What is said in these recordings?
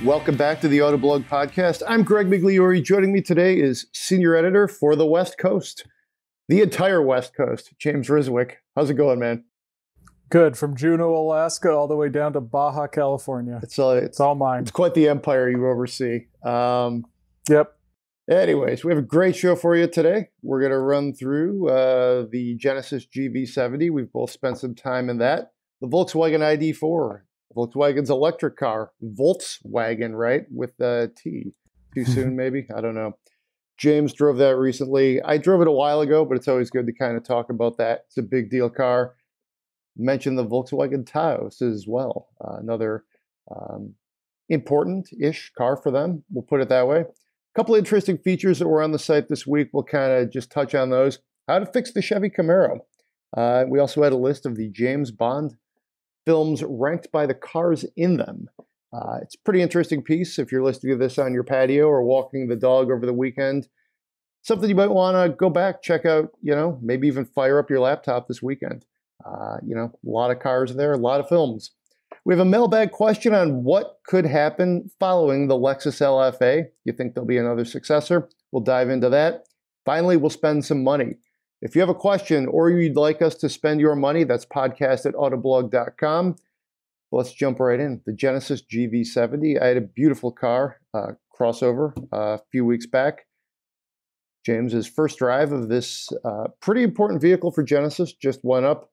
Welcome back to the Autoblog Podcast. I'm Greg Migliore. Joining me today is Senior Editor for the West Coast, the entire West Coast, James Riswick. How's it going, man? Good. From Juneau, Alaska, all the way down to Baja, California. It's all mine. It's quite the empire you oversee. Yep. Anyways, we have a great show for you today. We're going to run through the Genesis GV70. We've both spent some time in that. The Volkswagen ID4. Volkswagen's electric car. Volkswagen, right? With the T. Too soon, maybe? I don't know. James drove that recently. I drove it a while ago, but it's always good to kind of talk about that. It's a big deal car. Mention the Volkswagen Taos as well. Another important-ish car for them. We'll put it that way. A couple of interesting features that were on the site this week. We'll kind of just touch on those. How to fix the Chevy Camaro. We also had a list of the James Bond films ranked by the cars in them. It's a pretty interesting piece if you're listening to this on your patio or walking the dog over the weekend. Something you might want to go back, check out, maybe even fire up your laptop this weekend. A lot of cars there, a lot of films. We have a mailbag question on what could happen following the Lexus LFA. You think there'll be another successor? We'll dive into that. Finally, we'll spend some money. If you have a question or you'd like us to spend your money, that's podcast@autoblog.com. Let's jump right in. The Genesis GV70. I had a beautiful car, crossover, a few weeks back. James's first drive of this pretty important vehicle for Genesis just went up.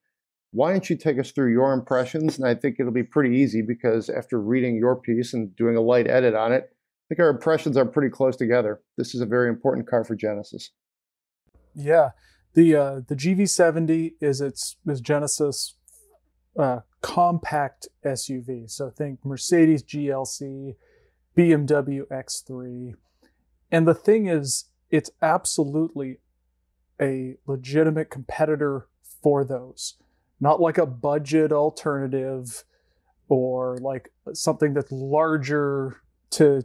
Why don't you take us through your impressions? And I think it'll be pretty easy because after reading your piece and doing a light edit on it, I think our impressions are pretty close together. This is a very important car for Genesis. Yeah. The GV70 is Genesis compact SUV. So think Mercedes GLC, BMW X3. And the thing is, it's absolutely a legitimate competitor for those. Not like a budget alternative or like something that's larger to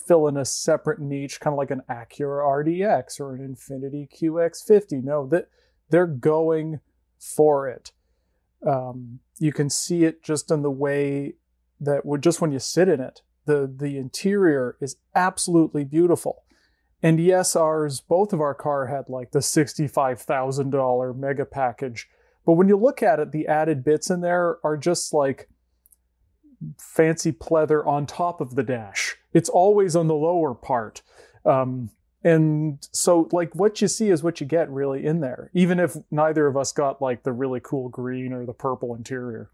fill in a separate niche, kind of like an Acura RDX or an Infiniti QX50. No, they're going for it. You can see it just in the way that just when you sit in it, the interior is absolutely beautiful. And yes, both of our car had like the $65,000 mega package. But when you look at it, the added bits in there are just like fancy pleather on top of the dash. It's always on the lower part. And so like what you see is what you get really in there, even if neither of us got like the really cool green or the purple interior.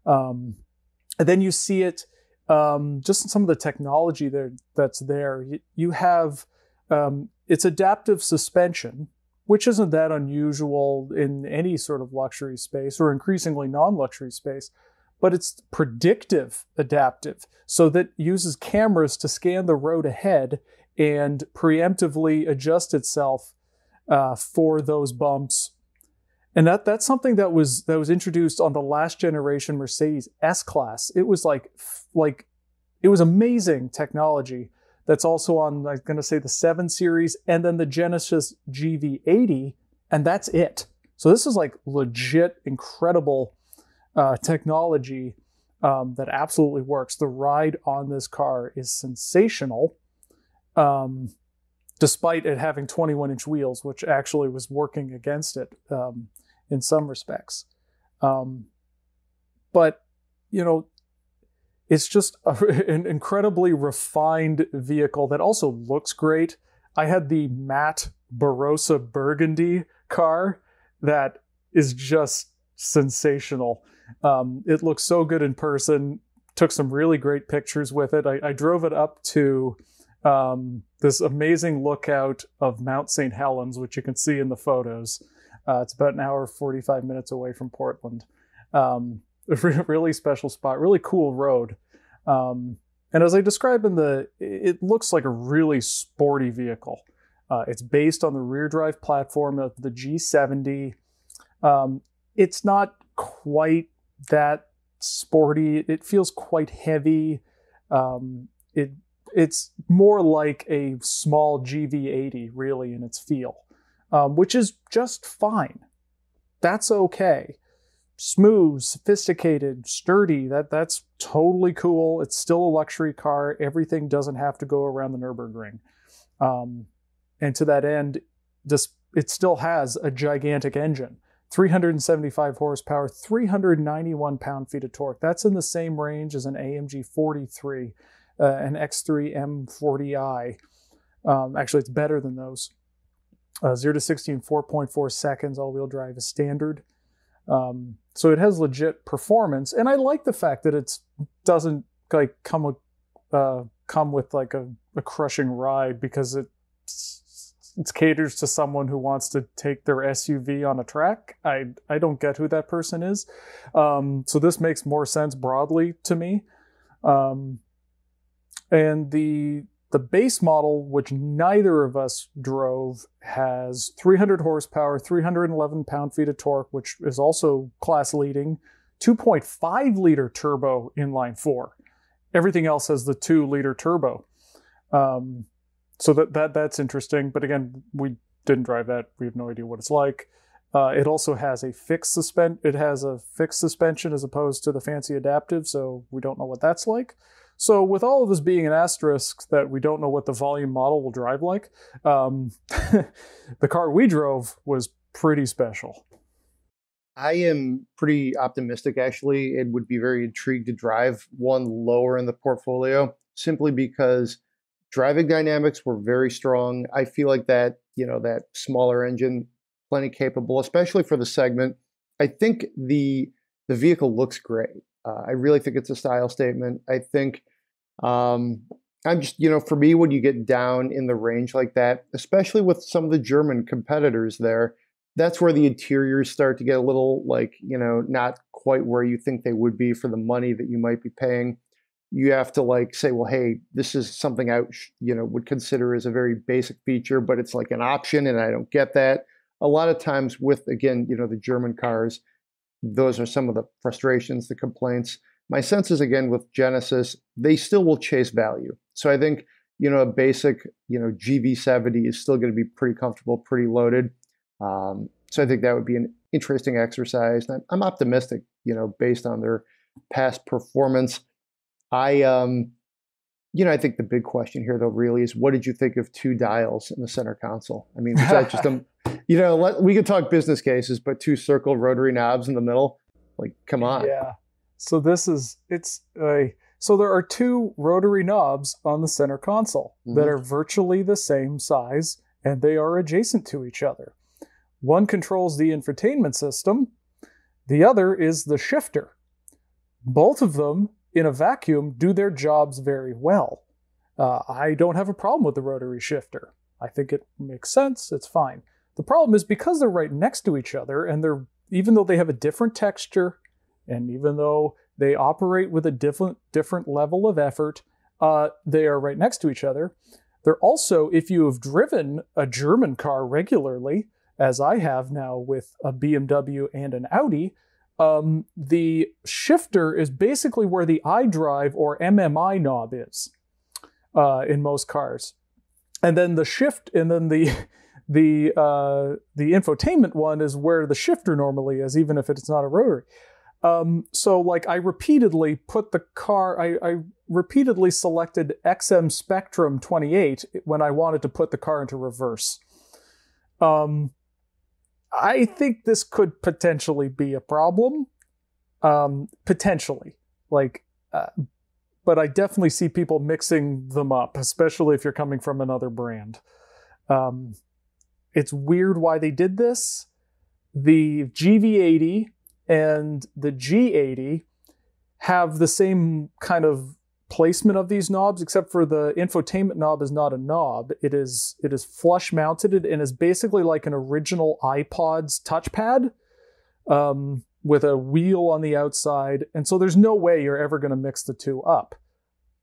And then you see it just in some of the technology that's there. You have it's adaptive suspension, which isn't that unusual in any sort of luxury space or increasingly non-luxury space, but it's predictive adaptive, so that uses cameras to scan the road ahead and preemptively adjust itself for those bumps. And that's something that was introduced on the last generation Mercedes S-Class. It was like it was amazing technology. That's also on, I'm going to say, the 7 Series and then the Genesis GV80, and that's it. So this is like legit incredible technology that absolutely works. The ride on this car is sensational, despite it having 21-inch wheels, which actually was working against it in some respects. But, it's just an incredibly refined vehicle that also looks great. I had the matte Barossa Burgundy car that is just sensational. It looks so good in person. Took some really great pictures with it. I drove it up to this amazing lookout of Mount St. Helens, which you can see in the photos. It's about an hour, 45 minutes away from Portland. A really special spot, really cool road. And as I described it looks like a really sporty vehicle. It's based on the rear drive platform of the G70. It's not quite that sporty. It feels quite heavy. It's more like a small GV80 really in its feel, which is just fine. That's okay. smooth, sophisticated, sturdy. That's totally cool. It's still a luxury car. Everything doesn't have to go around the Nürburgring. And to that end, it still has a gigantic engine. 375 horsepower, 391 pound-feet of torque. That's in the same range as an AMG 43, an X3 M40i. Actually, it's better than those. 0 to 60 in 4.4 seconds. All-wheel drive is standard. So it has legit performance, and I like the fact that it doesn't like come with like a crushing ride, because it caters to someone who wants to take their SUV on a track. I don't get who that person is. So this makes more sense broadly to me. And the base model, which neither of us drove, has 300 horsepower, 311 pound-feet of torque, which is also class-leading, 2.5-liter turbo inline-4. Everything else has the 2-liter turbo. So that's interesting. But again, we didn't drive that. We have no idea what it's like. It also has a fixed suspension as opposed to the fancy adaptive, so we don't know what that's like. So with all of this being an asterisk that we don't know what the volume model will drive like, the car we drove was pretty special. I am pretty optimistic, actually. It would be very intrigued to drive one lower in the portfolio, simply because driving dynamics were very strong. I feel like that smaller engine, plenty capable, especially for the segment. I think the vehicle looks great. I really think it's a style statement. I think I'm just, for me, when you get down in the range like that, especially with some of the German competitors there, that's where the interiors start to get a little not quite where you think they would be for the money that you might be paying. You have to say, well, hey, this is something I would consider as a very basic feature, but it's like an option, and I don't get that. A lot of times with, again, the German cars, those are some of the frustrations, the complaints. My sense is, again, with Genesis, they still will chase value. So I think, a basic, GV70 is still going to be pretty comfortable, pretty loaded. So I think that would be an interesting exercise. And I'm optimistic, based on their past performance. I think the big question here, though, really is, what did you think of 2 dials in the center console? I mean, was that just we could talk business cases, but 2 circle rotary knobs in the middle, come on. Yeah. So so there are 2 rotary knobs on the center console that are virtually the same size, and they are adjacent to each other. One controls the infotainment system. The other is the shifter. Both of them, in a vacuum, do their jobs very well. I don't have a problem with the rotary shifter. I think it makes sense. It's fine. The problem is, because they're right next to each other, and even though they have a different texture, and even though they operate with a different level of effort, they are right next to each other. They're also, if you have driven a German car regularly, as I have now with a BMW and an Audi, the shifter is basically where the iDrive or MMI knob is in most cars. And then the infotainment one is where the shifter normally is, even if it's not a rotary. So I repeatedly I repeatedly selected XM Spectrum 28 when I wanted to put the car into reverse. I think this could potentially be a problem. Potentially. But I definitely see people mixing them up, especially if you're coming from another brand. It's weird why they did this. The GV80 and the G80 have the same kind of placement of these knobs, except for the infotainment knob is not a knob. It is flush mounted and is basically like an original iPod's touchpad with a wheel on the outside. And so there's no way you're ever going to mix the 2 up.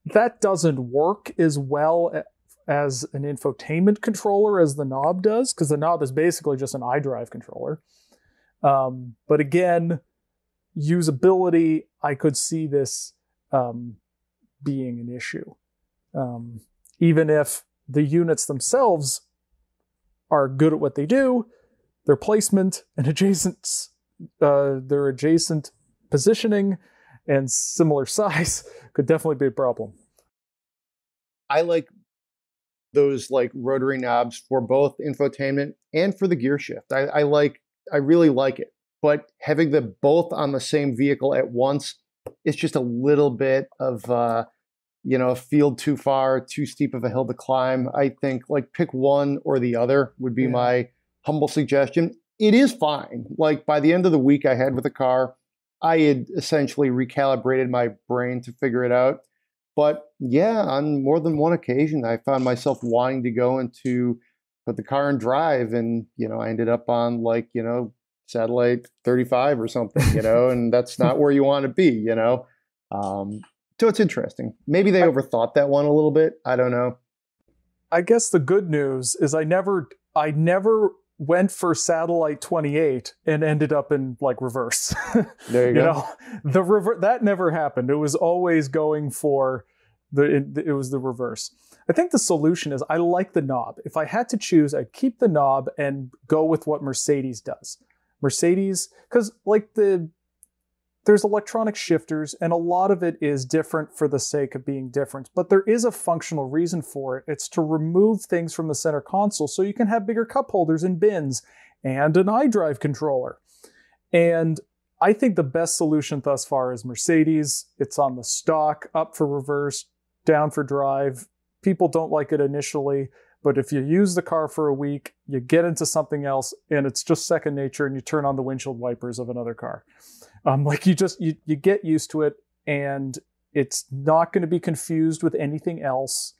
That doesn't work as well as an infotainment controller as the knob does, because the knob is basically just an iDrive controller. But again, usability, I could see this being an issue. Even if the units themselves are good at what they do, their placement and their adjacent positioning and similar size could definitely be a problem. I like those like rotary knobs for both infotainment and for the gear shift. I really like it, but having them both on the same vehicle at once, it's just a little bit of a field too far, too steep of a hill to climb. I think like pick one or the other would be my humble suggestion. It is fine. Like by the end of the week I had with the car, I had essentially recalibrated my brain to figure it out. But yeah, on more than one occasion, I found myself wanting to go put the car in drive, and I ended up on satellite 35 or something, and that's not where you want to be, So it's interesting. Maybe they overthought that one a little bit. I don't know. I guess the good news is I never went for satellite 28 and ended up in like reverse. There you go. That never happened. It was always going for it was the reverse. I think the solution is I like the knob. If I had to choose, I'd keep the knob and go with what Mercedes does. Mercedes, because there's electronic shifters, and a lot of it is different for the sake of being different. But there is a functional reason for it. It's to remove things from the center console so you can have bigger cup holders and bins and an iDrive controller. And I think the best solution thus far is Mercedes. It's on the stock, up for reverse, down for drive. People don't like it initially, but if you use the car for a week, you get into something else, and it's just second nature, and you turn on the windshield wipers of another car. You get used to it, and it's not going to be confused with anything else.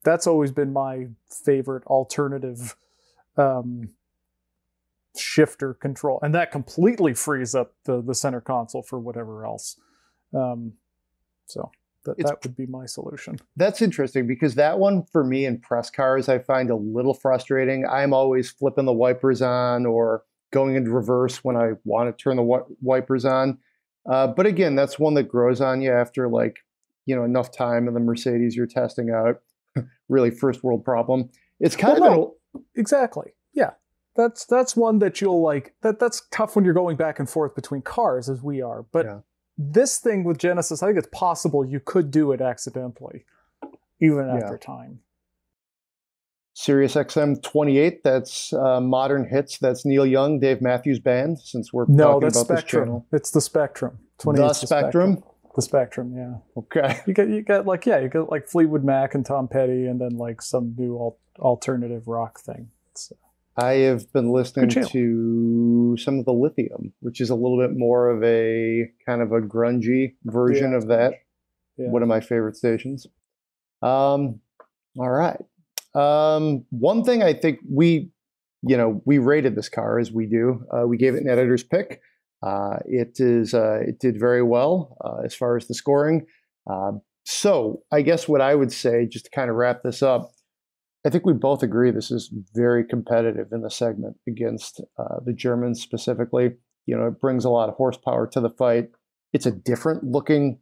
That's always been my favorite alternative shifter control, and that completely frees up the center console for whatever else. So that would be my solution. That's interesting, because that one for me in press cars I find a little frustrating. I'm always flipping the wipers on or going into reverse when I want to turn the wipers on. But again, that's one that grows on you after enough time in the Mercedes you're testing out. Really first world problem. It's exactly. Yeah. That's one that you'll like. That's tough when you're going back and forth between cars as we are. But this thing with Genesis, I think it's possible you could do it accidentally, even after time. Sirius XM 28, that's Modern Hits. That's Neil Young, Dave Matthews Band, since we're talking about Spectrum. This channel. It's the Spectrum. The Spectrum? The Spectrum, yeah. Okay. You got Fleetwood Mac and Tom Petty, and then some new alternative rock thing. I have been listening to some of the Lithium, which is a little bit more of a kind of a grungy version of that. Yeah. One of my favorite stations. All right. One thing I think we rated this car as we do. We gave it an editor's pick. It did very well as far as the scoring. So I guess what I would say, just to kind of wrap this up, I think we both agree this is very competitive in the segment against the Germans specifically. It brings a lot of horsepower to the fight. It's a different looking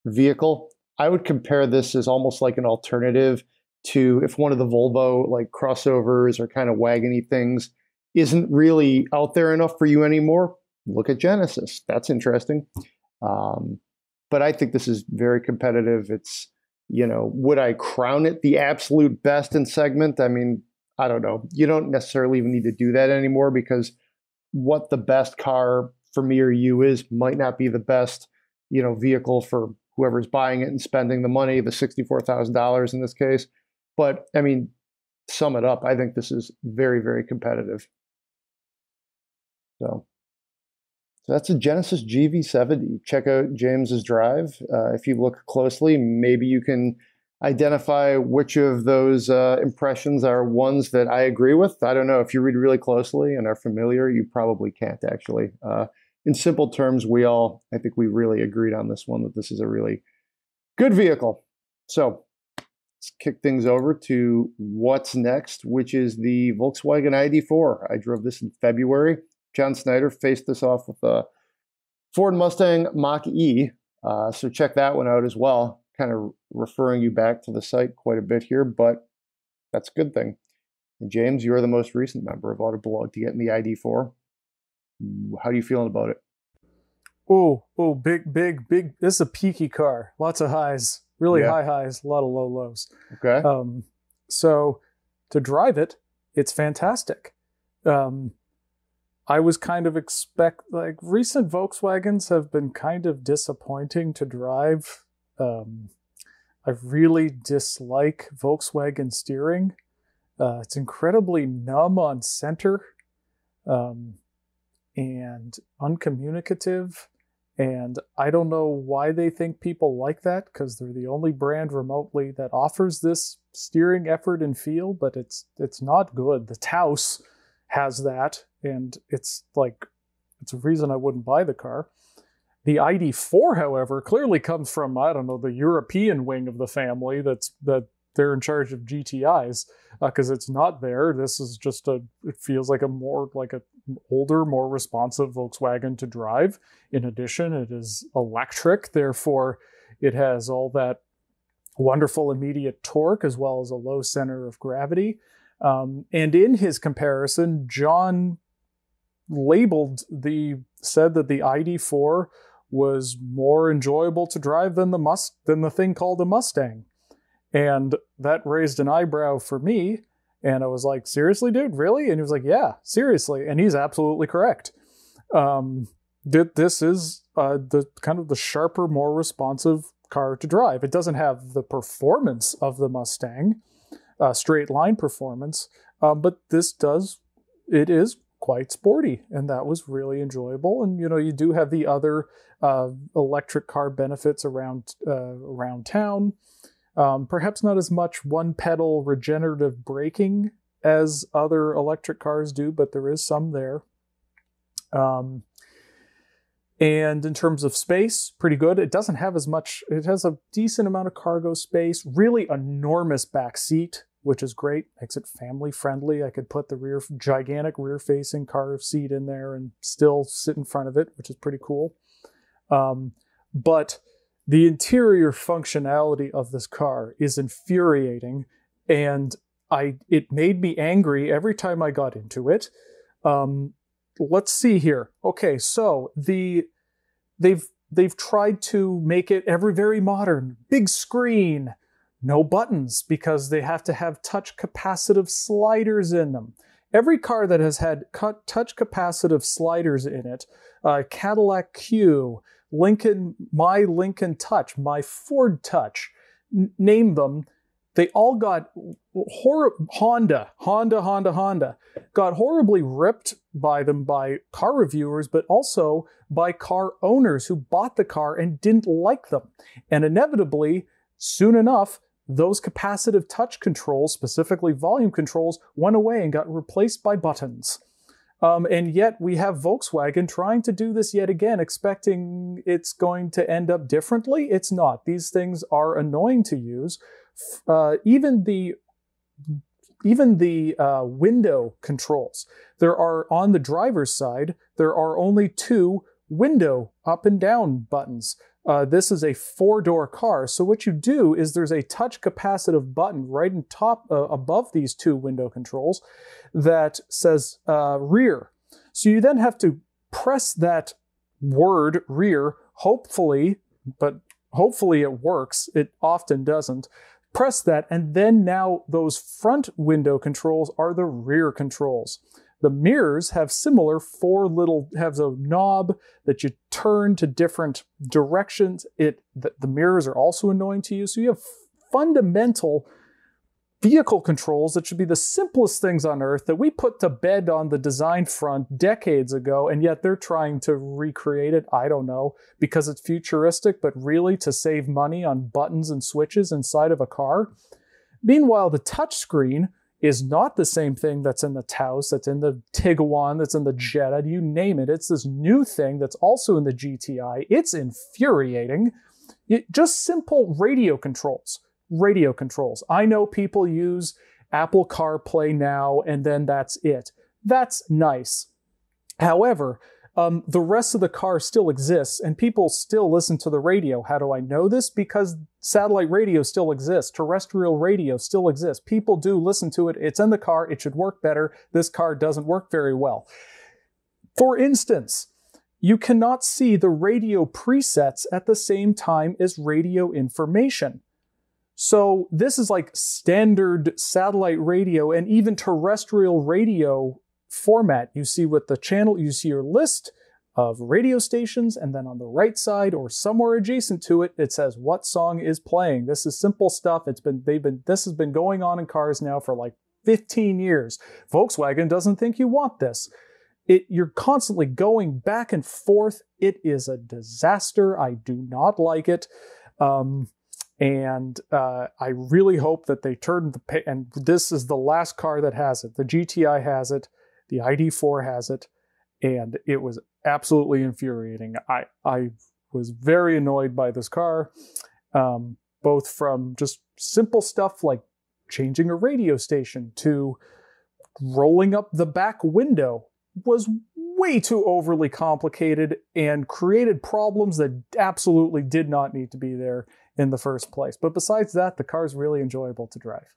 vehicle. I would compare this as almost like an alternative to if one of the Volvo crossovers or kind of wagony things isn't really out there enough for you anymore. Look at Genesis. That's interesting. But I think this is very competitive. It's, would I crown it the absolute best in segment? I mean, I don't know. You don't necessarily even need to do that anymore, because what the best car for me or you is might not be the best, vehicle for whoever's buying it and spending the money, the $64,000 in this case. But I mean, sum it up, I think this is very, very competitive. So that's a Genesis GV70. Check out James's drive. If you look closely, maybe you can identify which of those impressions are ones that I agree with. I don't know. If you read really closely and are familiar, you probably can't actually. In simple terms, I think we really agreed on this one, that this is a really good vehicle. So let's kick things over to what's next, which is the Volkswagen ID4. I drove this in February. John Snyder faced this off with a Ford Mustang Mach-E, so check that one out as well. Kind of referring you back to the site quite a bit here, but that's a good thing. And James, you're the most recent member of Autoblog to get in the ID4. How are you feeling about it? Oh, big. This is a peaky car. Lots of highs, really high highs, a lot of low lows. Okay. So to drive it, it's fantastic. I was kind of recent Volkswagens have been kind of disappointing to drive. I really dislike Volkswagen steering. It's incredibly numb on center, and uncommunicative. And I don't know why they think people like that, because they're the only brand remotely that offers this steering effort and feel, but it's not good. The Taos has that, and it's a reason I wouldn't buy the car. The ID4, however, clearly comes from, I don't know, the European wing of the family that they're in charge of GTIs, because it's not there. This is just it feels like an older, more responsive Volkswagen to drive. In addition, it is electric, therefore it has all that wonderful immediate torque as well as a low center of gravity. And in his comparison, John said that the ID4 was more enjoyable to drive than the thing called a Mustang. And that raised an eyebrow for me. And I was like, seriously, dude, really? And he was like, yeah, seriously. And he's absolutely correct. This is the kind of the sharper, more responsive car to drive. It doesn't have the performance of the Mustang, straight line performance, but it is quite sporty, and that was really enjoyable. And you do have the other electric car benefits around town. Perhaps not as much one-pedal regenerative braking as other electric cars do, but there is some there. And in terms of space, pretty good. It doesn't have as much. It has a decent amount of cargo space, really enormous back seat, which is great. Makes it family friendly. I could put the gigantic rear-facing car seat in there and still sit in front of it, which is pretty cool. But the interior functionality of this car is infuriating, and it made me angry every time I got into it. Let's see here. Okay, so they've tried to make it very modern, big screen, no buttons because they have to have touch capacitive sliders in them. Every car that has had touch capacitive sliders in it, Cadillac Q, my Lincoln Touch, my Ford Touch, name them, they all got Honda got horribly ripped by them by car reviewers, but also by car owners who bought the car and didn't like them. And inevitably, soon enough, those capacitive touch controls, specifically volume controls, went away and got replaced by buttons. And yet we have Volkswagen trying to do this yet again, expecting it's going to end up differently. It's not. These things are annoying to use. Even the window controls. There are, on the driver's side, there are only two window up and down buttons. This is a 4-door car, so what you do is there's a touch capacitive button right in top above these two window controls that says rear. So you then have to press that word rear, hopefully it works. It often doesn't. Press that, and then now those front window controls are the rear controls. The mirrors have similar have a knob that you turn to different directions. The mirrors are also annoying to use. So you have fundamental vehicle controls that should be the simplest things on earth that we put to bed on the design front decades ago, and yet they're trying to recreate it, I don't know, because it's futuristic, but really to save money on buttons and switches inside of a car. Meanwhile, the touchscreen is not the same thing that's in the Taos, that's in the Tiguan, that's in the Jetta, you name it. It's this new thing that's also in the GTI. It's infuriating. Just simple radio controls. I know people use Apple CarPlay now, and then that's it. That's nice. However, the rest of the car still exists, and people still listen to the radio. How do I know this? Because satellite radio still exists. Terrestrial radio still exists. People do listen to it. It's in the car. It should work better. This car doesn't work very well. For instance, you cannot see the radio presets at the same time as radio information. So this is like standard satellite radio and even terrestrial radio format. You see with the channel, you see your list of radio stations, and then on the right side or somewhere adjacent to it, it says what song is playing. This is simple stuff. This has been going on in cars now for like 15 years. Volkswagen doesn't think you want this. You're constantly going back and forth. It is a disaster. I do not like it. And I really hope that they turn and this is the last car that has it. The GTI has it. The ID4 has it. And it was absolutely infuriating. I was very annoyed by this car, both from just simple stuff like changing a radio station to rolling up the back window was way too overly complicated and created problems that absolutely did not need to be there in the first place. But besides that, the car is really enjoyable to drive.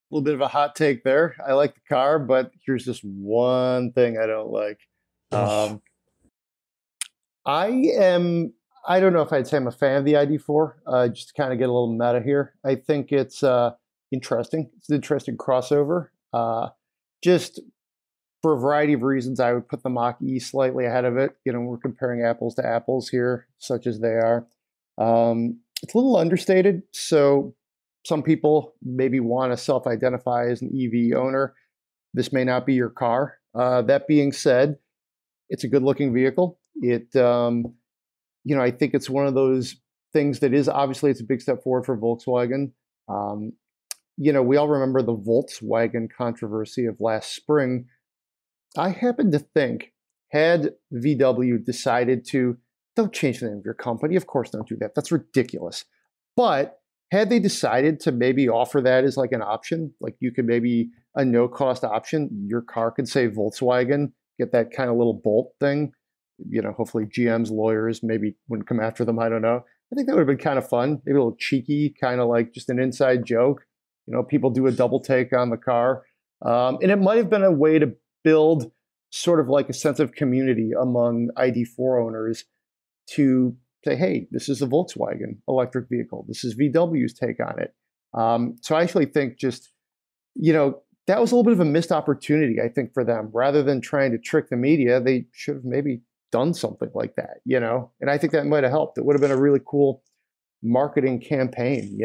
A little bit of a hot take there. I like the car, but here's just one thing I don't like. I don't know if I'd say I'm a fan of the ID4, just to kind of get a little meta here. I think it's interesting. It's an interesting crossover. Just for a variety of reasons, I would put the Mach-E slightly ahead of it. You know, we're comparing apples to apples here, such as they are. It's a little understated, so some people maybe want to self-identify as an EV owner. This may not be your car. That being said, it's a good-looking vehicle. I think it's one of those things that is, obviously, it's a big step forward for Volkswagen. We all remember the Volkswagen controversy of last spring. I happen to think, had VW decided to, don't change the name of your company, of course don't do that. That's ridiculous. But had they decided to maybe offer that as like an option, like you could maybe a no-cost option, your car could say Volkswagen, get that kind of little bolt thing. Hopefully GM's lawyers maybe wouldn't come after them. I don't know. I think that would have been kind of fun. Maybe a little cheeky, kind of like just an inside joke. People do a double take on the car. And it might have been a way to build sort of like a sense of community among ID4 owners to say, hey, this is a Volkswagen electric vehicle. This is VW's take on it. So I actually think just, that was a little bit of a missed opportunity, I think, for them. Rather than trying to trick the media, they should have maybe done something like that, And I think that might have helped. It would have been a really cool marketing campaign,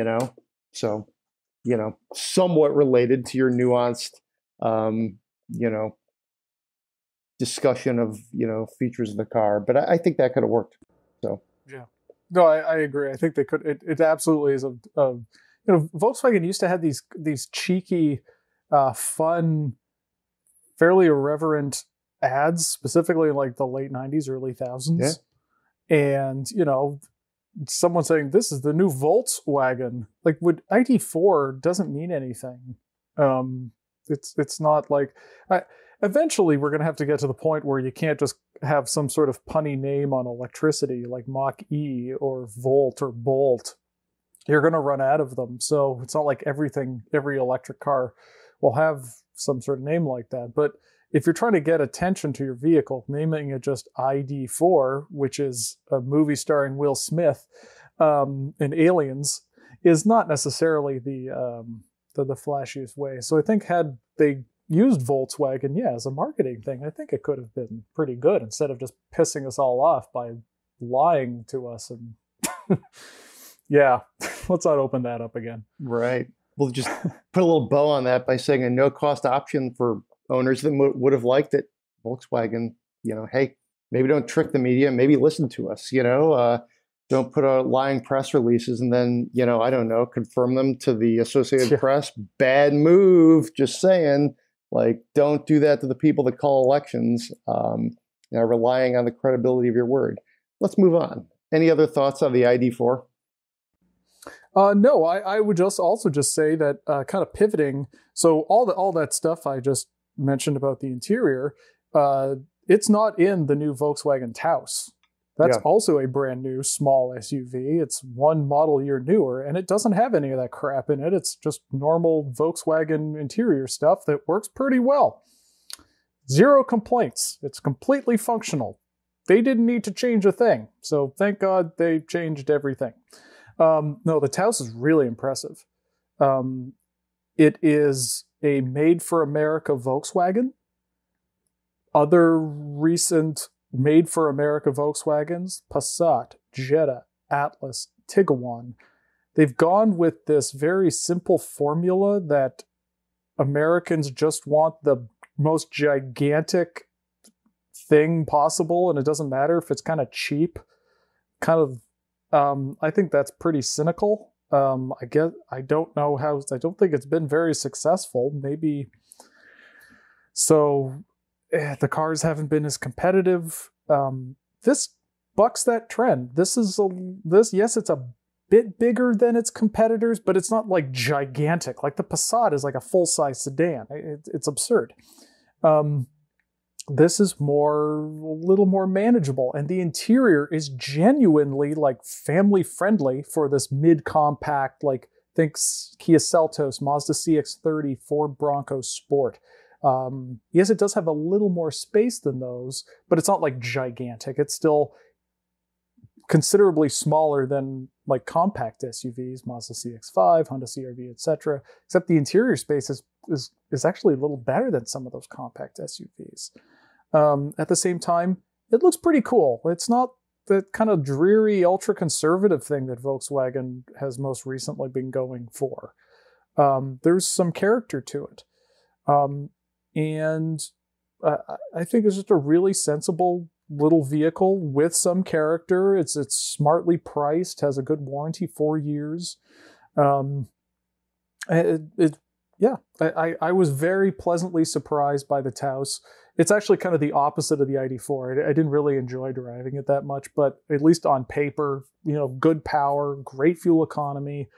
So, somewhat related to your nuanced, discussion of, features of the car. But I think that could have worked. So, yeah. No, I agree. I think they could. It absolutely is Volkswagen used to have these cheeky, fun, fairly irreverent ads, specifically in like the late 90s, early 2000s. Yeah. And, someone saying, this is the new Volkswagen. Like, ID4 doesn't mean anything. It's not like... Eventually, we're going to have to get to the point where you can't just have some sort of punny name on electricity like Mach-E or Volt or Bolt. You're going to run out of them. So it's not like every electric car will have some sort of name like that. But if you're trying to get attention to your vehicle, naming it just ID4, which is a movie starring Will Smith in Aliens, is not necessarily the flashiest way. So I think had they used Volkswagen, as a marketing thing, I think it could have been pretty good instead of just pissing us all off by lying to us. And let's not open that up again. Right. We'll just put a little bow on that by saying a no-cost option for owners that would have liked it. Volkswagen, hey, maybe don't trick the media, maybe listen to us, don't put out lying press releases and then, I don't know, confirm them to the Associated Press. Bad move, just saying. Like, don't do that to the people that call elections, relying on the credibility of your word. Let's move on. Any other thoughts on the ID4? No, I would also just say that kind of pivoting. So all that stuff I just mentioned about the interior, it's not in the new Volkswagen Taos. That's also a brand new small SUV. It's one model year newer, and it doesn't have any of that crap in it. It's just normal Volkswagen interior stuff that works pretty well. Zero complaints. It's completely functional. They didn't need to change a thing. So thank God they changed everything. No, the Taos is really impressive. It is a made-for-America Volkswagen. Other recent made-for-America Volkswagens, Passat, Jetta, Atlas, Tiguan, they've gone with this very simple formula that Americans just want the most gigantic thing possible, and it doesn't matter if it's kind of cheap. I think that's pretty cynical. I don't think it's been very successful. Maybe so. The cars haven't been as competitive. This bucks that trend. Yes, it's a bit bigger than its competitors, but it's not like gigantic. Like the Passat is like a full-size sedan. It's absurd. This is a little more manageable, and the interior is genuinely like family friendly for this mid-compact, like think Kia Seltos, Mazda CX-30, Ford Bronco Sport. Yes, it does have a little more space than those, but it's not like gigantic. It's still considerably smaller than like compact SUVs, Mazda CX-5, Honda CR-V, etc. Except the interior space is actually a little better than some of those compact SUVs. At the same time, it looks pretty cool. It's not that kind of dreary, ultra-conservative thing that Volkswagen has most recently been going for. There's some character to it. And I think it's just a really sensible little vehicle with some character. It's smartly priced, has a good warranty, 4 years. I was very pleasantly surprised by the Taos. It's actually kind of the opposite of the ID4. I didn't really enjoy driving it that much, but at least on paper, good power, great fuel economy.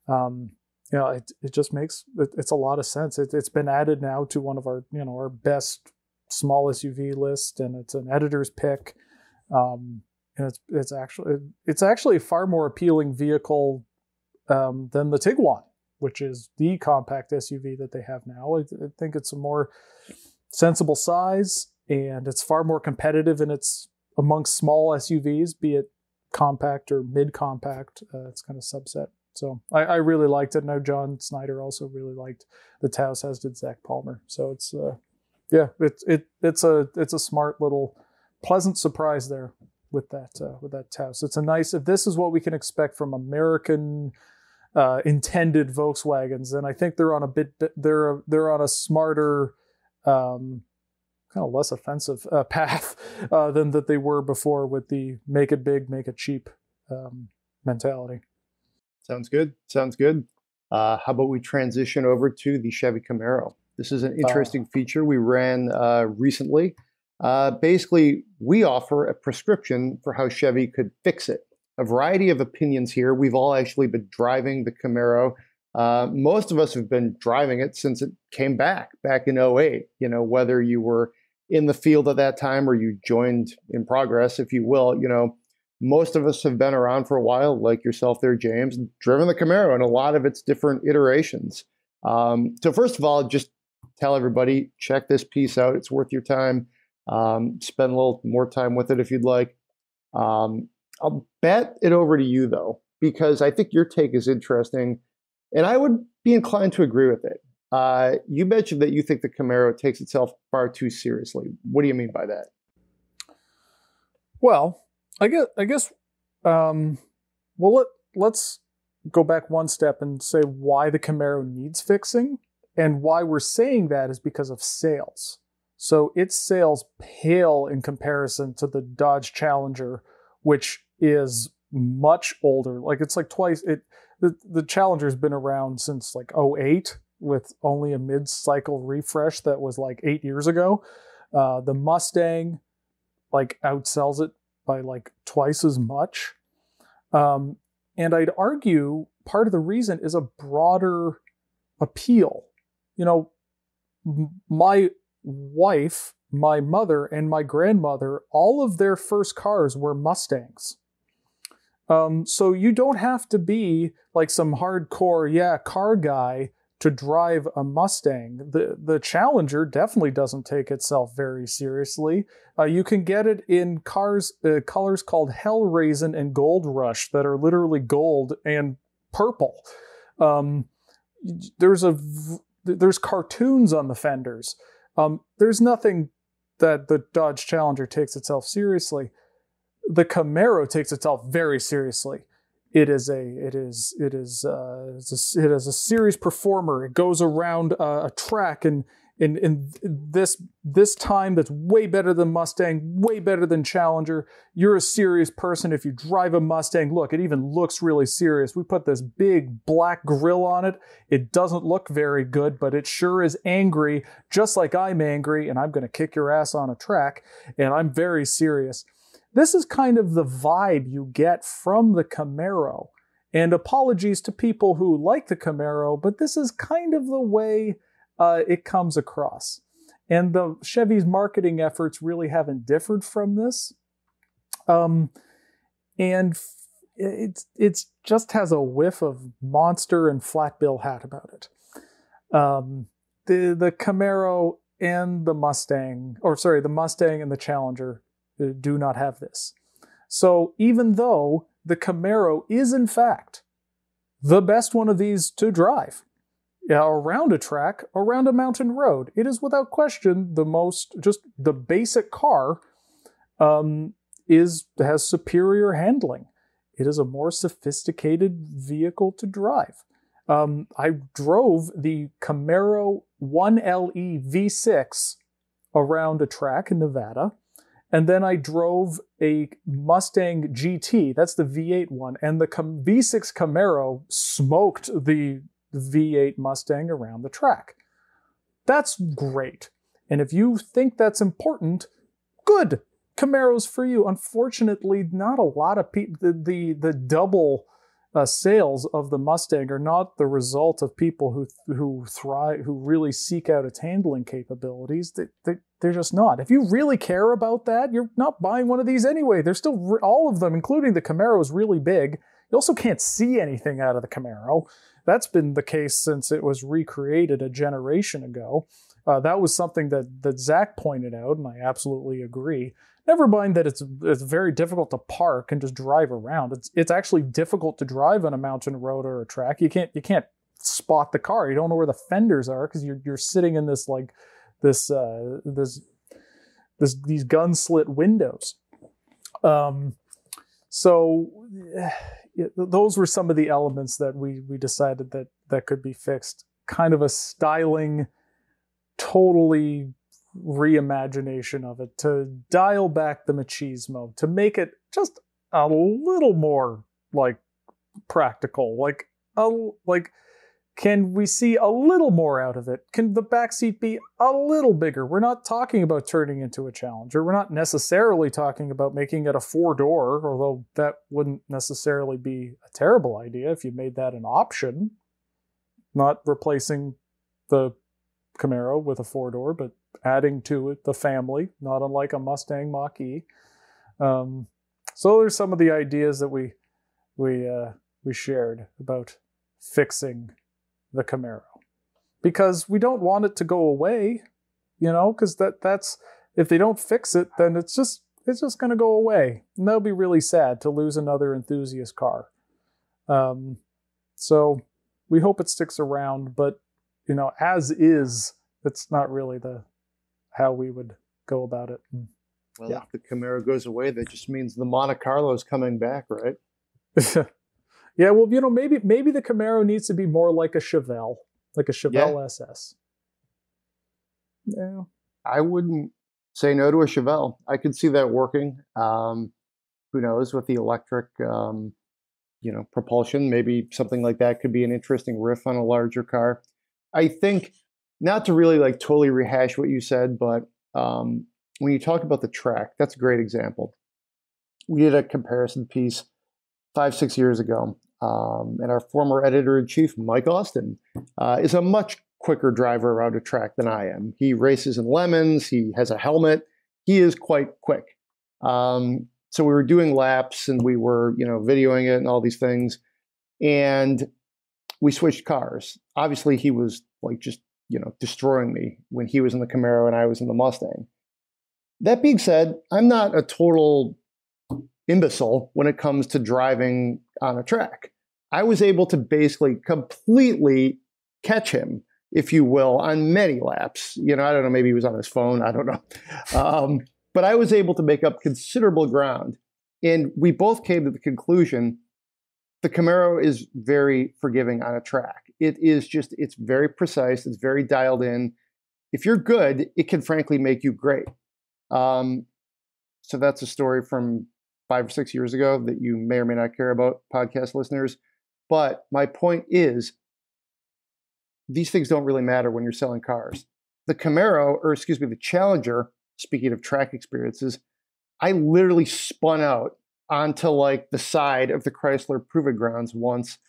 It just makes it's a lot of sense. It's been added now to one of our our best small SUV list, and it's an editor's pick. And it's actually a far more appealing vehicle than the Tiguan, which is the compact SUV that they have now. I think it's a more sensible size, and it's far more competitive in its amongst small SUVs, be it compact or mid-compact. It's kind of subset. So I really liked it. I know John Snyder also really liked the Taos, as did Zach Palmer. So it's it's a smart little pleasant surprise there with that Taos. It's a nice, if this is what we can expect from American intended Volkswagens, then I think they're on they're on a smarter, kind of less offensive path than that they were before with the make it big, make it cheap mentality. Sounds good. How about we transition over to the Chevy Camaro? This is an interesting feature we ran recently. Basically, we offer a prescription for how Chevy could fix it. A variety of opinions here. We've all actually been driving the Camaro. Most of us have been driving it since it came back in 2008. Whether you were in the field at that time or you joined in progress, if you will, most of us have been around for a while, like yourself there, James, driven the Camaro in a lot of its different iterations. So first of all, just tell everybody, check this piece out. It's worth your time. Spend a little more time with it if you'd like. I'll bet it over to you, though, because I think your take is interesting, and I would be inclined to agree with it. You mentioned that you think the Camaro takes itself far too seriously. What do you mean by that? Well, I guess. Let's go back one step and say why the Camaro needs fixing, and why we're saying that is because of sales. So its sales pale in comparison to the Dodge Challenger, which is much older. Like it's like twice. The Challenger's been around since like 2008 with only a mid-cycle refresh that was like 8 years ago. The Mustang like outsells it by like twice as much. And I'd argue part of the reason is a broader appeal. My wife, my mother, and my grandmother, all of their first cars were Mustangs. So you don't have to be like some hardcore, car guy to drive a Mustang. The Challenger definitely doesn't take itself very seriously. You can get it in colors called Hell Raisin and Gold Rush that are literally gold and purple. There's cartoons on the fenders. There's nothing that the Dodge Challenger takes itself seriously. The Camaro takes itself very seriously. It is a serious performer. It goes around a track and in this time that's way better than Mustang, way better than Challenger. You're a serious person if you drive a Mustang. Look, it even looks really serious. We put this big black grille on it. It doesn't look very good, but it sure is angry, just like I'm angry, and I'm going to kick your ass on a track, and I'm very serious. This is kind of the vibe you get from the Camaro. And apologies to people who like the Camaro, but this is kind of the way it comes across. And the Chevy's marketing efforts really haven't differed from this. And it just has a whiff of monster and flat bill hat about it. The Camaro and the Mustang, the Mustang and the Challenger do not have this. So even though the Camaro is in fact the best one of these to drive around a track, around a mountain road, it is without question the basic car has superior handling. It is a more sophisticated vehicle to drive. I drove the Camaro 1LE V6 around a track in Nevada. And then I drove a Mustang GT, that's the V8 one, and the V6 Camaro smoked the V8 Mustang around the track. That's great. And if you think that's important, good. Camaro's for you. Unfortunately, not a lot of people, the double sales of the Mustang are not the result of people who thrive, who really seek out its handling capabilities. They're just not. If you really care about that, you're not buying one of these anyway. They're still, all of them, including the Camaro, is really big. You also can't see anything out of the Camaro. That's been the case since it was recreated a generation ago. That was something that Zach pointed out, and I absolutely agree. Never mind that it's very difficult to park and just drive around. It's actually difficult to drive on a mountain road or a track. You can't spot the car. You don't know where the fenders are because you're sitting in these gun slit windows. So those were some of the elements that we decided that could be fixed. Kind of a styling, totally reimagination of it, to dial back the machismo, to make it just a little more like practical, like can we see a little more out of it? Can the backseat be a little bigger? We're not talking about turning into a Challenger. We're not necessarily talking about making it a 4-door, although that wouldn't necessarily be a terrible idea if you made that an option. Not replacing the Camaro with a 4-door, but adding to it the family, not unlike a Mustang Mach-E. So there's some of the ideas that we shared about fixing the Camaro, because we don't want it to go away, because that's if they don't fix it, then it's just going to go away, and that'll be really sad to lose another enthusiast car. So we hope it sticks around, but as is, it's not really how we would go about it. Well, yeah. If the Camaro goes away, that just means the Monte Carlo is coming back, right? Yeah, well, maybe the Camaro needs to be more like a Chevelle SS. Yeah. I wouldn't say no to a Chevelle. I could see that working. Who knows, with the electric, propulsion, maybe something like that could be an interesting riff on a larger car. I think, not to really totally rehash what you said, but when you talk about the track, that's a great example. We did a comparison piece 5-6 years ago, and our former editor-in-chief, Mike Austin, is a much quicker driver around a track than I am. He races in lemons. He has a helmet. He is quite quick. So we were doing laps, and we were, videoing it and all these things. And we switched cars. Obviously, he was like just, destroying me when he was in the Camaro and I was in the Mustang. That being said, I'm not a total imbecile when it comes to driving on a track. I was able to basically completely catch him, if you will, on many laps. I don't know, maybe he was on his phone, I don't know. But I was able to make up considerable ground. And we both came to the conclusion the Camaro is very forgiving on a track. It's very precise, it's very dialed in. If you're good, it can frankly make you great. So that's a story from 5 or 6 years ago that you may or may not care about, podcast listeners. But my point is, these things don't really matter when you're selling cars. The Challenger, speaking of track experiences, I literally spun out onto like the side of the Chrysler Proving Grounds once,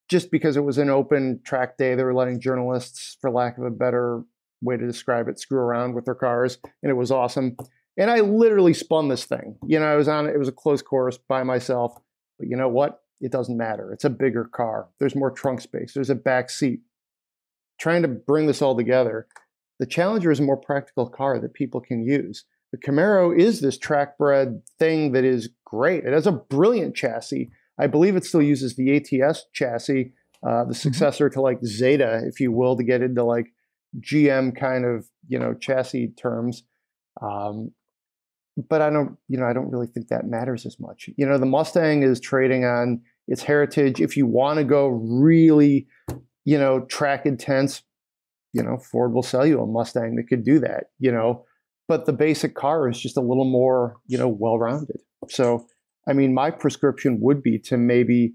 just because it was an open track day. They were letting journalists, for lack of a better way to describe it, screw around with their cars, and it was awesome. And I literally spun this thing. I was on it. It was a closed course by myself. But you know what? It doesn't matter. It's a bigger car. There's more trunk space. There's a back seat. Trying to bring this all together, the Challenger is a more practical car that people can use. The Camaro is this track-bred thing that is great. It has a brilliant chassis. I believe it still uses the ATS chassis, the successor to like Zeta, if you will, to get into like GM kind of, chassis terms. But I don't really think that matters as much. The Mustang is trading on its heritage. If you want to go really, track intense, Ford will sell you a Mustang that could do that, but the basic car is just a little more, well-rounded. So, I mean, my prescription would be to maybe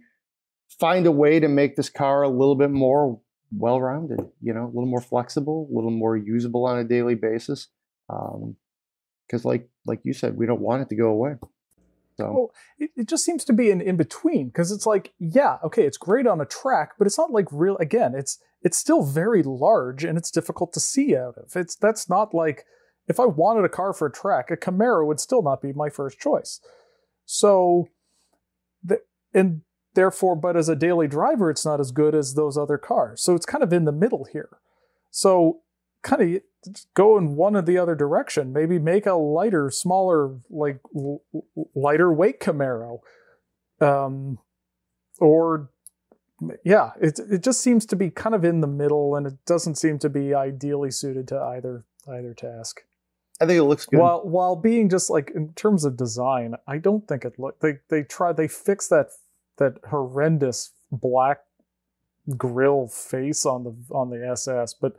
find a way to make this car a little bit more well-rounded, a little more flexible, a little more usable on a daily basis. Because like you said, we don't want it to go away. So well, it just seems to be an in-between, because it's like, yeah, okay, it's great on a track, but it's not like real, again, it's still very large and it's difficult to see out of. That's not like, if I wanted a car for a track, a Camaro would still not be my first choice. So, and therefore, but as a daily driver, it's not as good as those other cars. So it's kind of in the middle here. So kind of go in one or the other direction. Maybe make a lighter, smaller, like lighter weight Camaro. Or yeah, it just seems to be kind of in the middle, and it doesn't seem to be ideally suited to either task. I think it looks good. While being just like, in terms of design, I don't think it look. They fixed that horrendous black grill face on the SS, but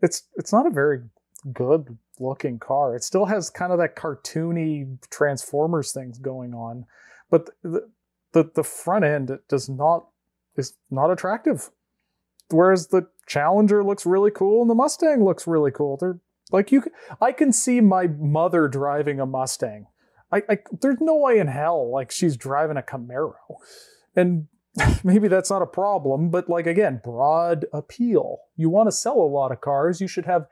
it's not a very good looking car. It still has kind of that cartoony Transformers things going on, but the front end is not attractive. Whereas the Challenger looks really cool and the Mustang looks really cool. They're like, I can see my mother driving a Mustang. There's no way in hell like she's driving a Camaro. And maybe that's not a problem, but like, again, broad appeal. You want to sell a lot of cars, you should have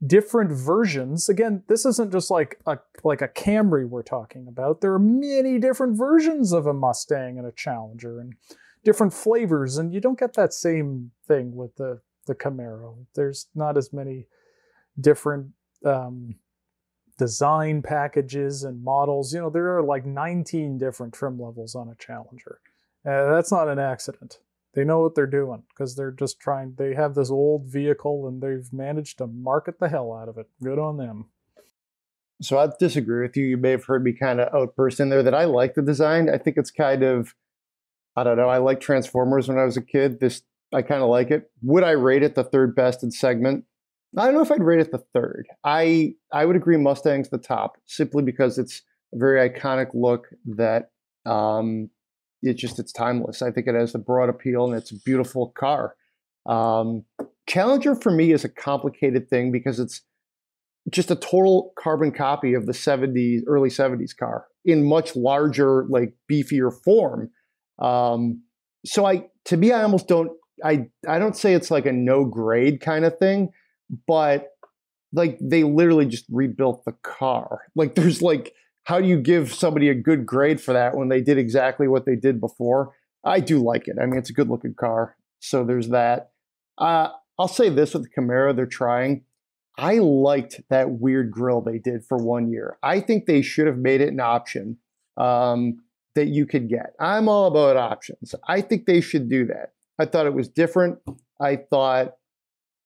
different versions. Again, this isn't just like a Camry we're talking about. There are many different versions of a Mustang and a Challenger and different flavors, and you don't get that same thing with the Camaro. There's not as many different design packages and models. There are like 19 different trim levels on a Challenger. That's not an accident. They know what they're doing, because they're just they have this old vehicle and they've managed to market the hell out of it. Good on them. So I disagree with you. You may have heard me kind of outburst in there that I like the design. I think it's kind of, I don't know, I liked Transformers when I was a kid. I kind of like it. Would I rate it the third best in segment? I don't know if I'd rate it the third. I would agree Mustang's the top, simply because it's a very iconic look that it's timeless. I think it has a broad appeal and it's a beautiful car. Challenger for me is a complicated thing because it's just a total carbon copy of the early 70s car in much larger, like beefier form. So I almost don't, I don't say it's like a no grade kind of thing, but like they literally just rebuilt the car. Like there's like, how do you give somebody a good grade for that when they did exactly what they did before? I do like it. I mean, it's a good looking car. So there's that. I'll say this with the Camaro, they're trying. I liked that weird grille they did for 1 year. I think they should have made it an option that you could get. I'm all about options. I think they should do that. I thought it was different. I thought,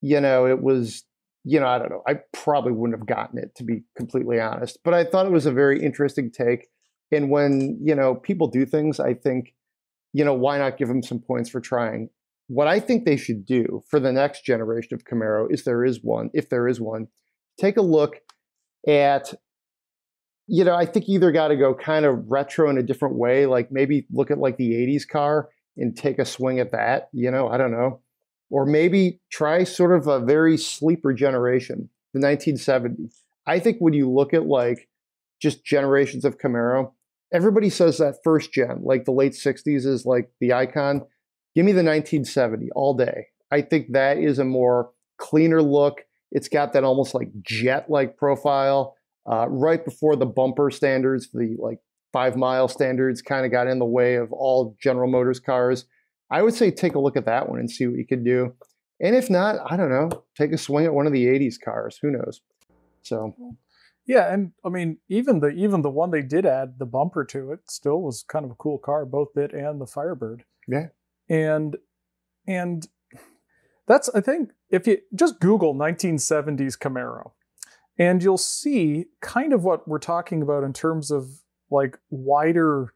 it was, I don't know. I probably wouldn't have gotten it, to be completely honest. But I thought it was a very interesting take. And when, people do things, I think, why not give them some points for trying? What I think they should do for the next generation of Camaro, if there is one, take a look at, I think you either got to go kind of retro in a different way, like maybe look at like the 80s car and take a swing at that, I don't know. Or maybe try sort of a very sleeper generation, the 1970s. I think when you look at like just generations of Camaro, everybody says that first gen, like the late 60s is like the icon. Give me the 1970 all day. I think that is a more cleaner look. It's got that almost like jet-like profile. Right before the bumper standards, the like 5-mile standards kind of got in the way of all General Motors cars. I would say take a look at that one and see what you can do. And if not, I don't know, take a swing at one of the 80s cars. Who knows? So, yeah, and I mean, even the one they did add the bumper to it still was kind of a cool car, both it and the Firebird. Yeah. And that's, I think, if you just Google 1970s Camaro, and you'll see kind of what we're talking about in terms of like wider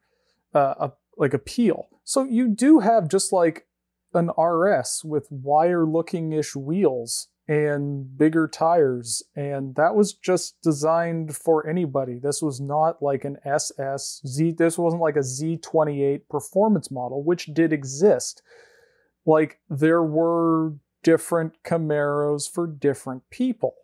like appeal. So you do have just like an RS with wire looking-ish wheels and bigger tires, and that was just designed for anybody. This was not like an this wasn't like a Z28 performance model, which did exist. Like there were different Camaros for different people.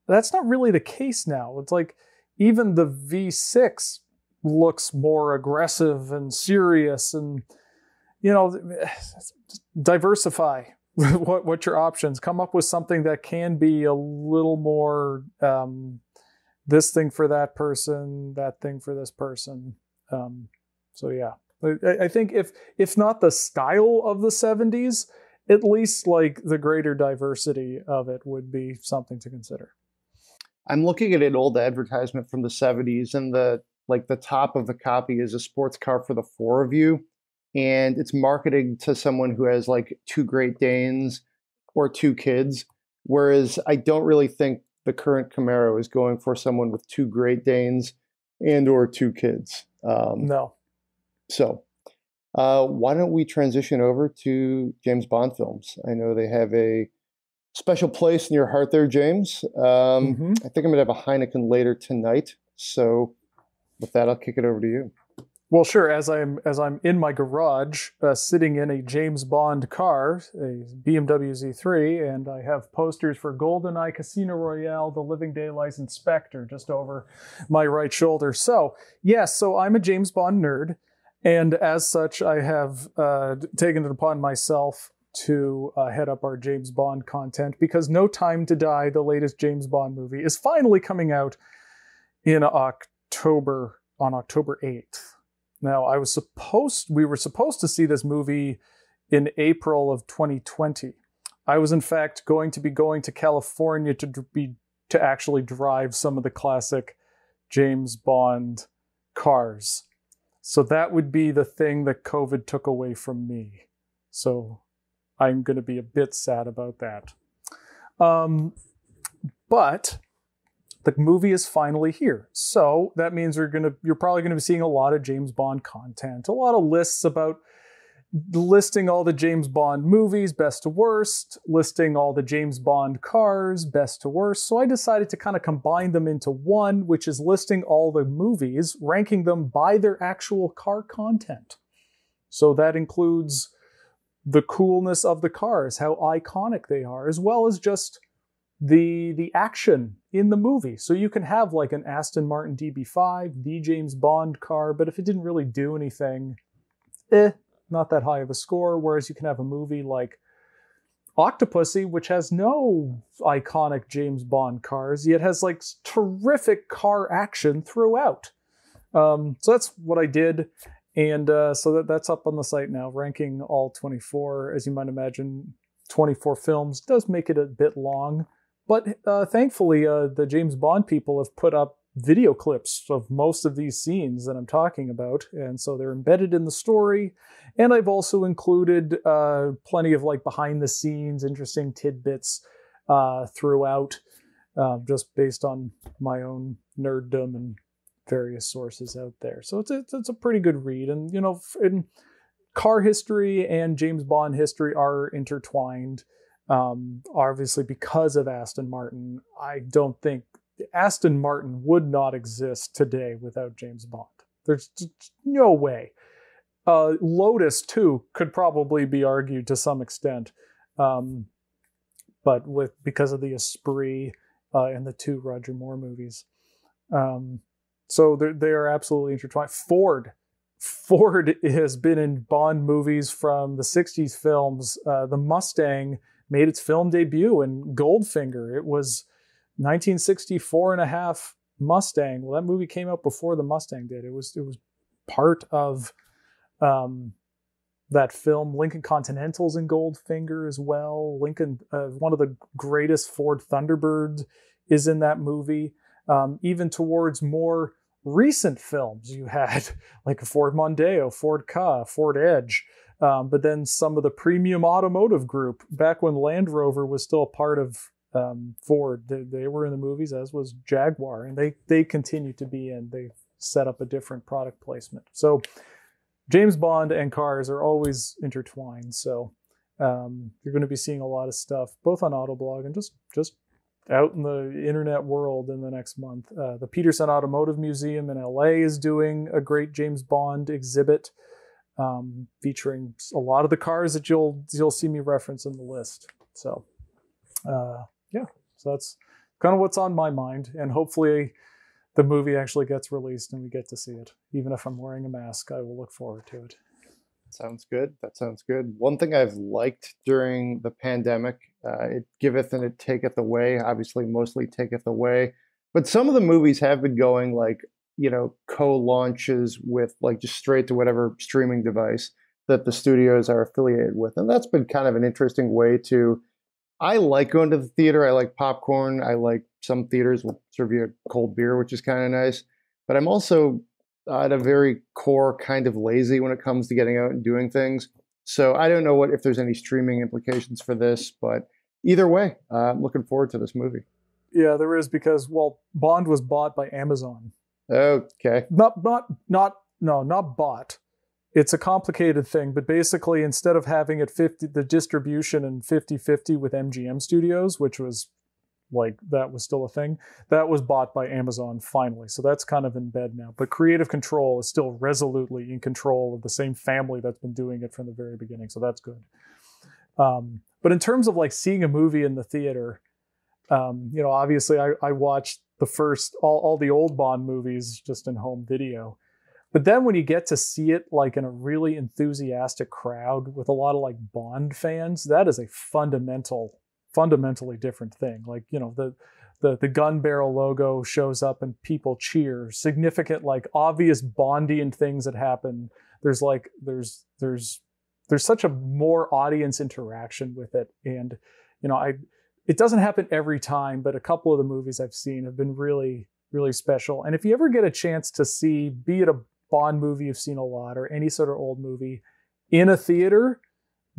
That's not really the case now. It's like even the V6 looks more aggressive and serious, and diversify what your options. Come up with something that can be a little more this thing for that person, that thing for this person. So yeah, I think if not the style of the 70s, at least like the greater diversity of it would be something to consider. I'm looking at an old advertisement from the 70s, and the top of the copy is a sports car for the four of you. And it's marketing to someone who has like 2 Great Danes or 2 kids. Whereas I don't really think the current Camaro is going for someone with 2 Great Danes and or 2 kids. No. So why don't we transition over to James Bond films? I know they have a special place in your heart there, James. I think I'm going to have a Heineken later tonight. So with that, I'll kick it over to you. Well, sure. As I'm in my garage, sitting in a James Bond car, a BMW Z3, and I have posters for GoldenEye, Casino Royale, The Living Daylights, and Spectre just over my right shoulder. So, yes, so I'm a James Bond nerd, and as such, I have taken it upon myself to head up our James Bond content, because No Time to Die, the latest James Bond movie, is finally coming out in October, on October 8th. Now, we were supposed to see this movie in April of 2020. I was in fact going to California to actually drive some of the classic James Bond cars. So that would be the thing that COVID took away from me. So I'm going to be a bit sad about that. But the movie is finally here. So that means you're probably going to be seeing a lot of James Bond content, a lot of lists about listing all the James Bond movies, best to worst, listing all the James Bond cars, best to worst. So I decided to kind of combine them into one, which is listing all the movies, ranking them by their actual car content. So that includes the coolness of the cars, how iconic they are, as well as just the action in the movie. So you can have like an Aston Martin DB5, the James Bond car, but if it didn't really do anything, not that high of a score. Whereas you can have a movie like Octopussy, which has no iconic James Bond cars, yet has like terrific car action throughout. So that's what I did. And so that's up on the site now, ranking all 24. As you might imagine, 24 films does make it a bit long. But thankfully, the James Bond people have put up video clips of most of these scenes that I'm talking about. And so they're embedded in the story. And I've also included plenty of like behind the scenes, interesting tidbits throughout, just based on my own nerddom and various sources out there. So it's a pretty good read. And, you know, in car history and James Bond history are intertwined. Obviously, because of Aston Martin, I don't think Aston Martin would not exist today without James Bond. There's just no way. Lotus, too, could probably be argued to some extent. But because of the esprit and the two Roger Moore movies. So they are absolutely intertwined. Ford has been in Bond movies from the 60s films. The Mustang made its film debut in Goldfinger. It was 1964 and a half Mustang. Well, that movie came out before the Mustang did. It was part of that film. Lincoln Continental's in Goldfinger as well. Lincoln, one of the greatest Ford Thunderbirds, is in that movie. Even towards more recent films, you had like a Ford Mondeo, Ford Ka, Ford Edge. But then some of the premium automotive group, back when Land Rover was still a part of Ford, they were in the movies, as was Jaguar, and they continue to be in. They've set up a different product placement. So James Bond and cars are always intertwined. So you're going to be seeing a lot of stuff, both on Autoblog and just out in the internet world in the next month. The Peterson Automotive Museum in LA is doing a great James Bond exhibit, featuring a lot of the cars that you'll see me reference in the list. So so that's kind of what's on my mind, and hopefully the movie actually gets released and we get to see it. Even if I'm wearing a mask, I will look forward to it. Sounds good. That sounds good. One thing I've liked during the pandemic, it giveth and it taketh away, obviously mostly taketh away, but some of the movies have been going like, you know, co-launches with like just straight to whatever streaming device that the studios are affiliated with. And that's been kind of an interesting way to, I like going to the theater. I like popcorn. I like some theaters will serve you a cold beer, which is kind of nice. But I'm also at a very core kind of lazy when it comes to getting out and doing things. So I don't know if there's any streaming implications for this, but either way, I'm looking forward to this movie. Yeah, there is, because, well, Bond was bought by Amazon. Okay. Not bought. It's a complicated thing, but basically instead of having it the distribution and 50-50 with MGM Studios, which was like, that was still a thing, that was bought by Amazon finally. So that's kind of in bed now. But creative control is still resolutely in control of the same family that's been doing it from the very beginning. So that's good. But in terms of like seeing a movie in the theater, you know, obviously I watched the first, all the old Bond movies just in home video. But then when you get to see it like in a really enthusiastic crowd with a lot of like Bond fans, that is a fundamentally different thing. Like, you know, the gun barrel logo shows up and people cheer. Significant, like obvious Bondian things that happen. There's such a more audience interaction with it. And, you know, it doesn't happen every time, but a couple of the movies I've seen have been really, really special. And if you ever get a chance to see, be it a Bond movie you've seen a lot or any sort of old movie in a theater,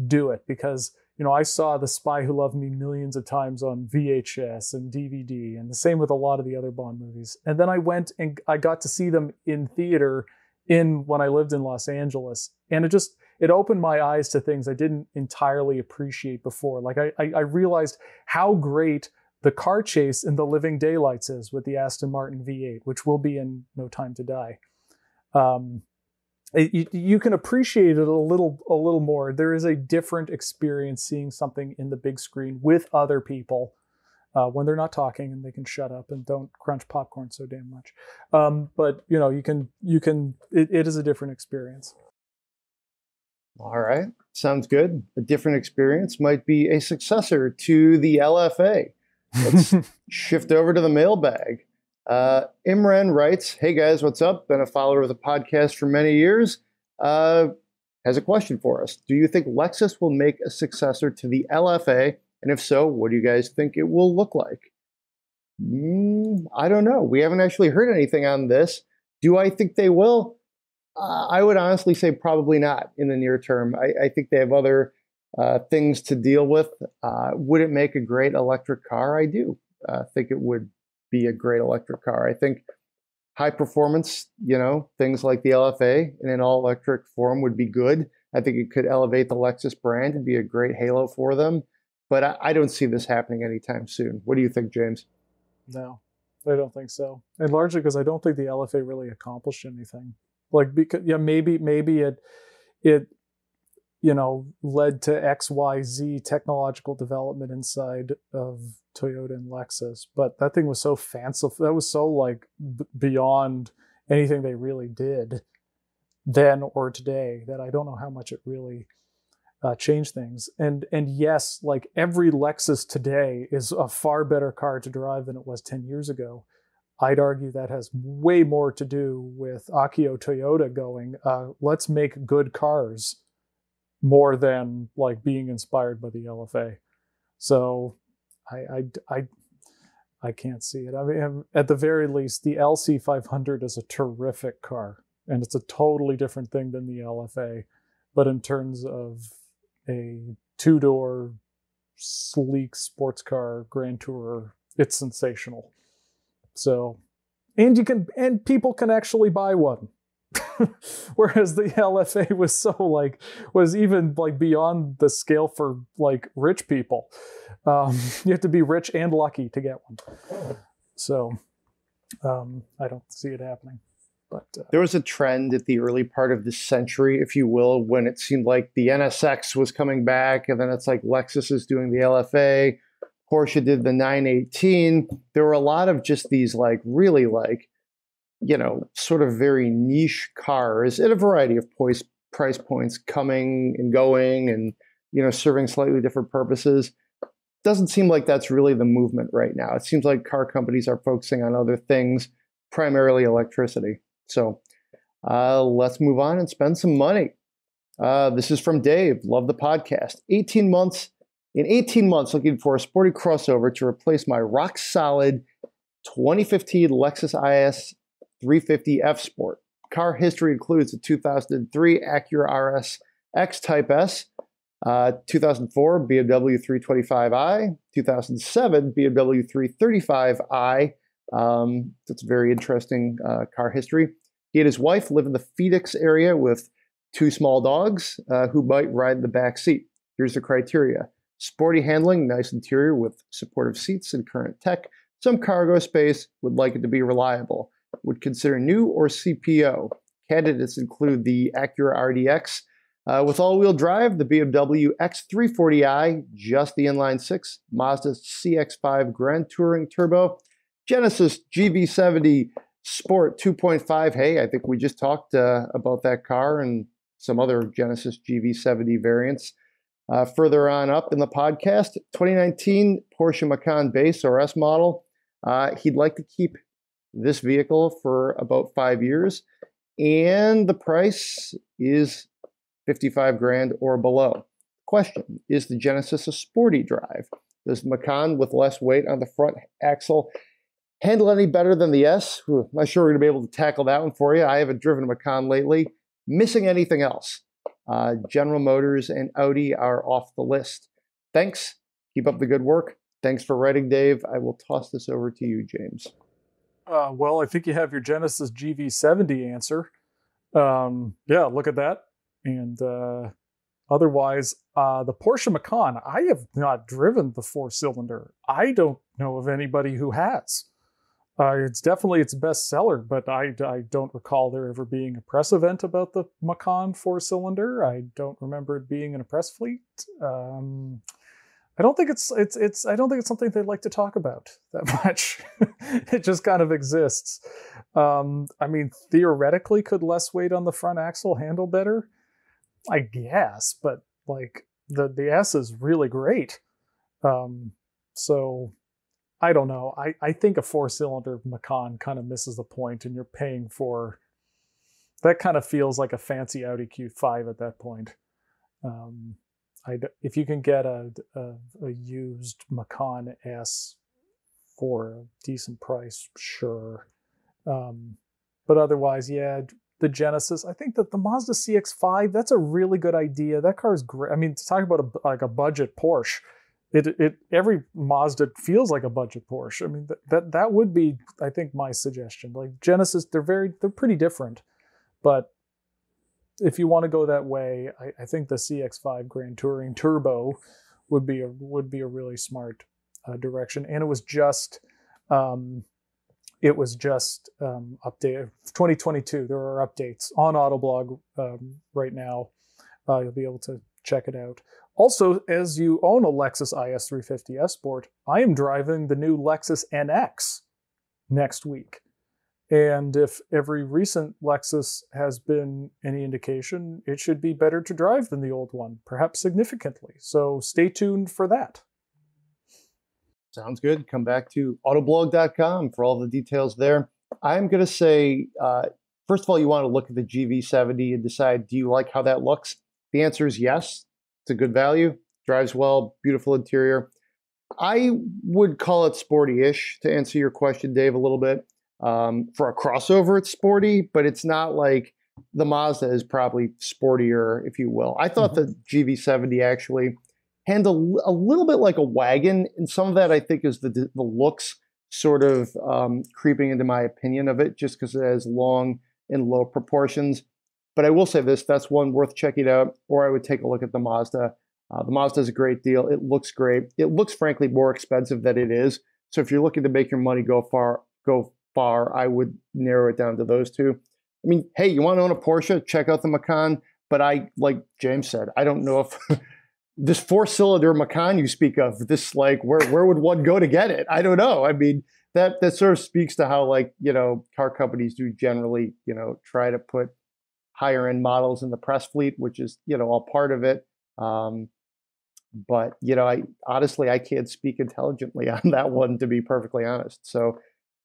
do it. Because, you know, I saw The Spy Who Loved Me millions of times on VHS and DVD, and the same with a lot of the other Bond movies. And then I went and I got to see them in theater when I lived in Los Angeles. And it opened my eyes to things I didn't entirely appreciate before. Like I realized how great the car chase in The Living Daylights is with the Aston Martin V8, which will be in No Time to Die. You can appreciate it a little more. There is a different experience seeing something in the big screen with other people when they're not talking and they can shut up and don't crunch popcorn so damn much. But you know, it is a different experience. All right. Sounds good. A different experience might be a successor to the LFA. Let's shift over to the mailbag. Imran writes, "Hey guys, what's up? Been a follower of the podcast for many years. has a question for us. Do you think Lexus will make a successor to the LFA? And if so, what do you guys think it will look like? I don't know. We haven't actually heard anything on this. Do I think they will? I would honestly say probably not in the near term. I think they have other things to deal with. Would it make a great electric car? I do think it would be a great electric car. I think high performance, things like the LFA in an all electric form would be good. I think it could elevate the Lexus brand and be a great halo for them. But I don't see this happening anytime soon. What do you think, James? No, I don't think so. And largely because I don't think the LFA really accomplished anything. Because maybe it led to XYZ technological development inside of Toyota and Lexus, but that thing was so fanciful. That was so beyond anything they really did then or today that I don't know how much it really changed things. And yes, every Lexus today is a far better car to drive than it was 10 years ago. I'd argue that has way more to do with Akio Toyota going, let's make good cars, more than being inspired by the LFA. So I can't see it. I mean, at the very least, the LC500 is a terrific car, and it's a totally different thing than the LFA. But in terms of a two-door, sleek sports car Grand Tourer, it's sensational. So, and people can actually buy one. Whereas the LFA was even beyond the scale for rich people. You have to be rich and lucky to get one. So I don't see it happening. But there was a trend at the early part of this century, if you will, when it seemed like the NSX was coming back, and then it's like Lexus is doing the LFA, Porsche did the 918. There were a lot of just these really sort of very niche cars at a variety of price points coming and going and, serving slightly different purposes. Doesn't seem like that's really the movement right now. It seems like car companies are focusing on other things, primarily electricity. So let's move on and spend some money. This is from Dave. Love the podcast. 18 months, looking for a sporty crossover to replace my rock-solid 2015 Lexus IS 350 F Sport. Car history includes a 2003 Acura RS X Type S, 2004 BMW 325i, 2007 BMW 335i. That's very interesting car history. He and his wife live in the Phoenix area with two small dogs who might ride in the back seat. Here's the criteria. Sporty handling, nice interior with supportive seats and current tech, some cargo space, would like it to be reliable. Would consider new or CPO. Candidates include the Acura RDX with all-wheel drive, the BMW X340i, just the inline-six, Mazda CX-5 Grand Touring Turbo, Genesis GV70 Sport 2.5. Hey, I think we just talked about that car and some other Genesis GV70 variants. Further on up in the podcast, 2019 Porsche Macan Base or S model. He'd like to keep this vehicle for about 5 years, and the price is 55 grand or below. Question, is the Genesis a sporty drive? Does the Macan with less weight on the front axle handle any better than the S? I'm not sure we're going to be able to tackle that one for you. I haven't driven a Macan lately. Missing anything else? General Motors and Audi are off the list. Thanks. Keep up the good work. Thanks for writing, Dave. I will toss this over to you, James. Well, I think you have your Genesis GV70 answer. Yeah, look at that. And otherwise, the Porsche Macan, I have not driven the four-cylinder. I don't know of anybody who has. It's definitely its best seller, but I don't recall there ever being a press event about the Macan four-cylinder. I don't remember it being in a press fleet. I don't think it's something they like to talk about that much. It just kind of exists. I mean, theoretically, could less weight on the front axle handle better? I guess, but the S is really great. So I don't know. I think a four-cylinder Macan kind of misses the point, and you're paying for that kind of feels like a fancy Audi Q5 at that point. If you can get a used Macan S for a decent price, sure. But otherwise, yeah, the Genesis. I think that the Mazda CX-5, that's a really good idea. That car is great. I mean, to talk about a budget Porsche, every Mazda feels like a budget Porsche. I mean, that would be, I think, my suggestion. Like Genesis, they're pretty different, but if you want to go that way, I think the CX-5 Grand Touring Turbo would be a really smart direction. And it was just updated 2022. There are updates on Autoblog right now. You'll be able to check it out. Also, as you own a Lexus IS350 S Sport, I am driving the new Lexus NX next week. And if every recent Lexus has been any indication, it should be better to drive than the old one, perhaps significantly. So stay tuned for that. Sounds good. Come back to autoblog.com for all the details there. I'm going to say, first of all, you want to look at the GV70 and decide, do you like how that looks? The answer is yes. It's a good value, drives well, beautiful interior. I would call it sporty-ish, to answer your question, Dave, a little bit. For a crossover, it's sporty, but it's not like the Mazda is probably sportier, if you will. I thought the GV70 actually handled a little bit like a wagon, and some of that I think is the looks sort of creeping into my opinion of it, just because it has long and low proportions. But I will say this, that's one worth checking out, or I would take a look at the Mazda. The Mazda is a great deal. It looks great. It looks, frankly, more expensive than it is. So if you're looking to make your money go far, I would narrow it down to those two. I mean, hey, you want to own a Porsche? Check out the Macan. But like James said, I don't know if this 4-cylinder Macan you speak of, this like where would one go to get it? I don't know. I mean, that sort of speaks to how car companies do generally, try to put higher end models in the press fleet, which is, all part of it. But I honestly can't speak intelligently on that one, to be perfectly honest. So.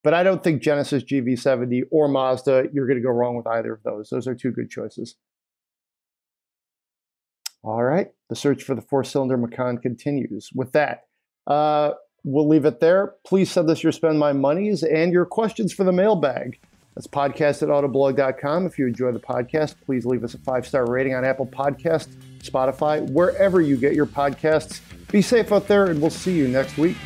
But I don't think Genesis GV70 or Mazda, you're going to go wrong with either of those. Those are two good choices. All right. The search for the 4-cylinder Macan continues. With that, we'll leave it there. Please send us your Spend My Monies and your questions for the mailbag. That's podcast@autoblog.com. If you enjoy the podcast, please leave us a 5-star rating on Apple Podcasts, Spotify, wherever you get your podcasts. Be safe out there, and we'll see you next week.